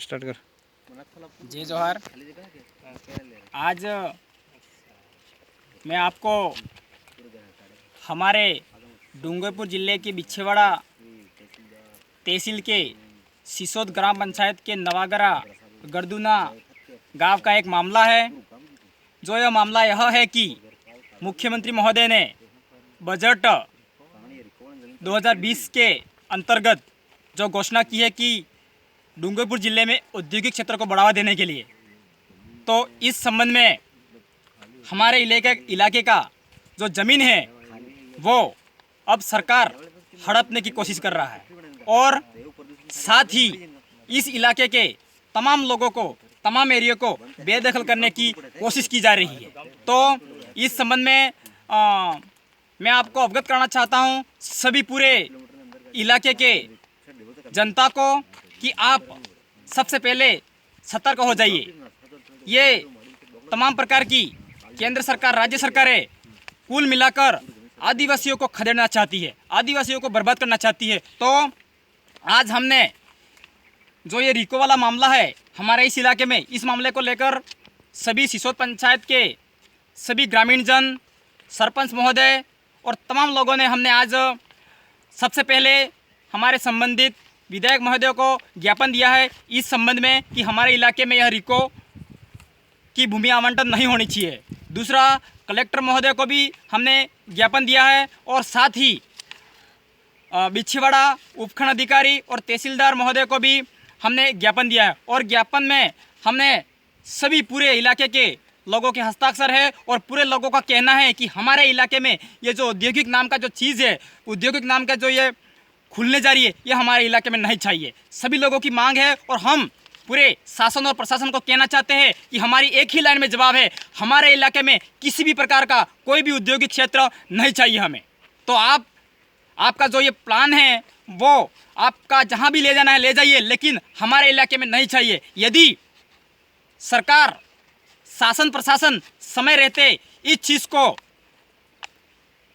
Start कर। जय जोहार। आज मैं आपको हमारे डूंगरपुर ज़िले के बिछेवाड़ा तहसील के सिसोद ग्राम पंचायत के नवागरा गर्दुना गांव का एक मामला है। जो यह मामला यह है कि मुख्यमंत्री महोदय ने बजट 2020 के अंतर्गत जो घोषणा की है कि डूंगरपुर ज़िले में औद्योगिक क्षेत्र को बढ़ावा देने के लिए, तो इस संबंध में हमारे इलाके का जो ज़मीन है वो अब सरकार हड़पने की कोशिश कर रहा है और साथ ही इस इलाके के तमाम लोगों को, तमाम एरिया को बेदखल करने की कोशिश की जा रही है। तो इस संबंध में मैं आपको अवगत कराना चाहता हूं सभी पूरे इलाके के जनता को कि आप सबसे पहले सतर्क हो जाइए। ये तमाम प्रकार की केंद्र सरकार, राज्य सरकारें कुल मिलाकर आदिवासियों को खदेड़ना चाहती है, आदिवासियों को बर्बाद करना चाहती है। तो आज हमने जो ये रिको वाला मामला है हमारे इस इलाके में, इस मामले को लेकर सभी सिसोद पंचायत के सभी ग्रामीण जन, सरपंच महोदय और तमाम लोगों ने हमने आज सबसे पहले हमारे संबंधित विधायक महोदय को ज्ञापन दिया है इस संबंध में कि हमारे इलाके में यह रिको की भूमि आवंटन नहीं होनी चाहिए। दूसरा, कलेक्टर महोदय को भी हमने ज्ञापन दिया है और साथ ही बिछेवाड़ा उपखंड अधिकारी और तहसीलदार महोदय को भी हमने ज्ञापन दिया है। और ज्ञापन में हमने सभी पूरे इलाके के लोगों के हस्ताक्षर है और पूरे लोगों का कहना है कि हमारे इलाके में ये जो औद्योगिक नाम का जो चीज़ है, औद्योगिक नाम का जो ये खुलने जा रही है, ये हमारे इलाके में नहीं चाहिए। सभी लोगों की मांग है और हम पूरे शासन और प्रशासन को कहना चाहते हैं कि हमारी एक ही लाइन में जवाब है, हमारे इलाके में किसी भी प्रकार का कोई भी औद्योगिक क्षेत्र नहीं चाहिए हमें। तो आपका जो ये प्लान है वो आपका जहां भी ले जाना है ले जाइए, लेकिन हमारे इलाके में नहीं चाहिए। यदि सरकार, शासन प्रशासन समय रहते इस चीज़ को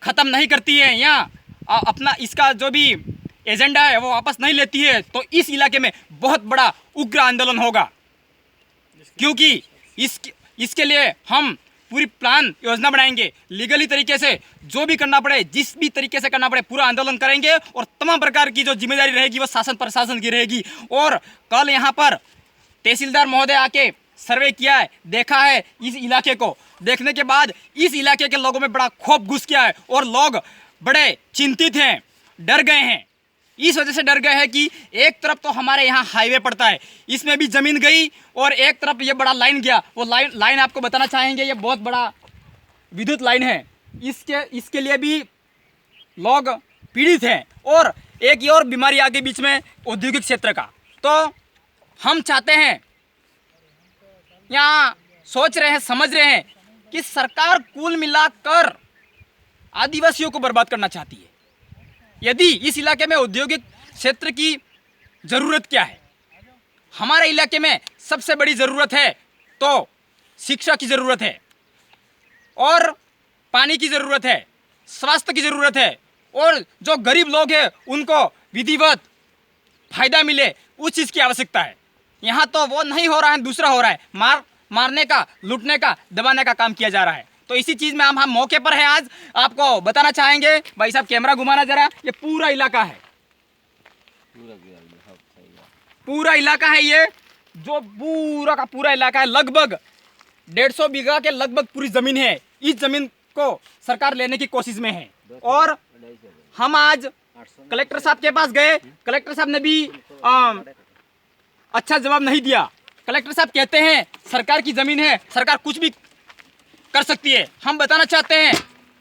ख़त्म नहीं करती है या अपना इसका जो भी एजेंडा है वो वापस नहीं लेती है, तो इस इलाके में बहुत बड़ा उग्र आंदोलन होगा। क्योंकि इसके लिए हम पूरी प्लान योजना बनाएंगे, लीगली तरीके से जो भी करना पड़े, जिस भी तरीके से करना पड़े, पूरा आंदोलन करेंगे और तमाम प्रकार की जो जिम्मेदारी रहेगी वो शासन प्रशासन की रहेगी। और कल यहाँ पर तहसीलदार महोदय आके सर्वे किया है, देखा है इस इलाके को, देखने के बाद इस इलाके के लोगों में बड़ा खौफ घुस गया है और लोग बड़े चिंतित हैं, डर गए हैं। इस वजह से डर गए हैं कि एक तरफ तो हमारे यहाँ हाईवे पड़ता है, इसमें भी ज़मीन गई और एक तरफ ये बड़ा लाइन गया। वो लाइन आपको बताना चाहेंगे, ये बहुत बड़ा विद्युत लाइन है, इसके लिए भी लोग पीड़ित हैं। और एक ये और बीमारी आ गई बीच में औद्योगिक क्षेत्र का। तो हम चाहते हैं, यहाँ सोच रहे हैं, समझ रहे हैं कि सरकार कुल मिलाकर आदिवासियों को बर्बाद करना चाहती है। यदि इस इलाके में औद्योगिक क्षेत्र की ज़रूरत क्या है, हमारे इलाके में सबसे बड़ी ज़रूरत है तो शिक्षा की ज़रूरत है और पानी की ज़रूरत है, स्वास्थ्य की ज़रूरत है और जो गरीब लोग हैं उनको विधिवत फायदा मिले उस चीज़ की आवश्यकता है। यहाँ तो वो नहीं हो रहा है, दूसरा हो रहा है, मारने का, लूटने का, दबाने का काम किया जा रहा है। तो इसी चीज़ में हम मौके पर हैं आज, आपको बताना चाहेंगे। भाई साहब कैमरा घुमाना जरा, ये पूरा इलाका है, पूरा इलाका है, ये जो पूरा का पूरा इलाका है, लगभग 150 बीघा के लगभग पूरी ज़मीन है। इस ज़मीन को सरकार लेने की कोशिश में है और हम आज कलेक्टर साहब के पास गए, कलेक्टर साहब ने भी अच्छा जवाब नहीं दिया। कलेक्टर साहब कहते हैं सरकार की ज़मीन है, सरकार कुछ भी कर सकती है। हम बताना चाहते हैं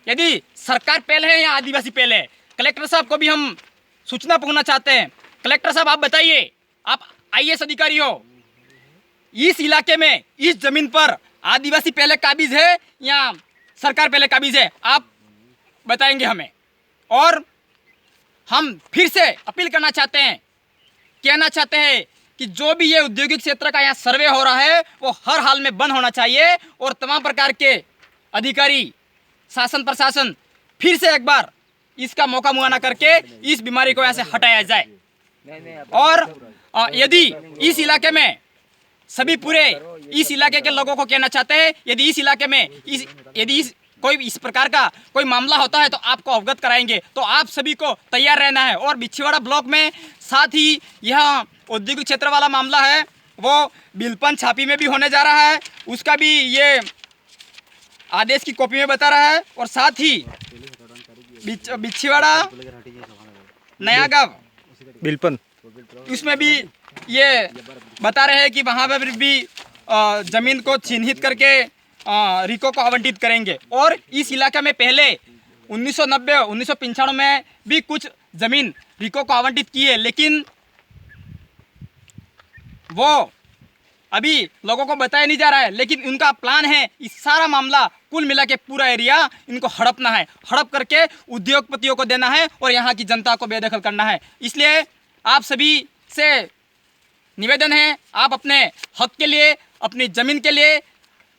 यदि सरकार पहले है या आदिवासी पहले है, कलेक्टर साहब को भी हम सूचना पहुंचाना चाहते हैं। कलेक्टर साहब आप बताइए, आप आईएएस अधिकारी हो, इस इलाके में इस जमीन पर आदिवासी पहले काबिज है या सरकार पहले काबिज है, आप बताएंगे हमें। और हम फिर से अपील करना चाहते हैं, कहना चाहते हैं कि जो भी ये औद्योगिक क्षेत्र का यहाँ सर्वे हो रहा है वो हर हाल में बंद होना चाहिए और तमाम प्रकार के अधिकारी, शासन प्रशासन फिर से एक बार इसका मौका मुआयना करके इस बीमारी को यहाँ से हटाया जाए। और यदि इस इलाके में सभी पूरे इस इलाके के लोगों को कहना चाहते हैं, यदि इस इलाके में कोई इस प्रकार का कोई मामला होता है तो आपको अवगत कराएंगे। तो आप सभी को तैयार रहना है। और बिछीवाड़ा ब्लॉक में साथ ही यह औद्योगिक क्षेत्र वाला मामला है वो बिलपन छापी में भी होने जा रहा है, उसका भी ये आदेश की कॉपी में बता रहा है। और साथ ही बिछीवाड़ा नया गांव बिलपन उसमें भी ये बता रहे हैं कि वहाँ पर भी ज़मीन को चिन्हित करके रिको को आवंटित करेंगे। और इस इलाके में पहले 1990-1995 में भी कुछ ज़मीन रिको को आवंटित की है, लेकिन वो अभी लोगों को बताया नहीं जा रहा है। लेकिन उनका प्लान है इस सारा मामला कुल मिला के पूरा एरिया इनको हड़पना है, हड़प करके उद्योगपतियों को देना है और यहाँ की जनता को बेदखल करना है। इसलिए आप सभी से निवेदन है, आप अपने हक के लिए, अपनी ज़मीन के लिए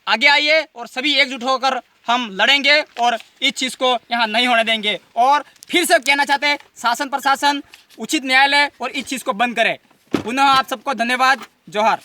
आगे आइए और सभी एकजुट होकर हम लड़ेंगे और इस चीज़ को यहाँ नहीं होने देंगे। और फिर से कहना चाहते हैं शासन प्रशासन, उचित न्यायालय और इस चीज़ को बंद करे। पुनः आप सबको धन्यवाद। जोहार।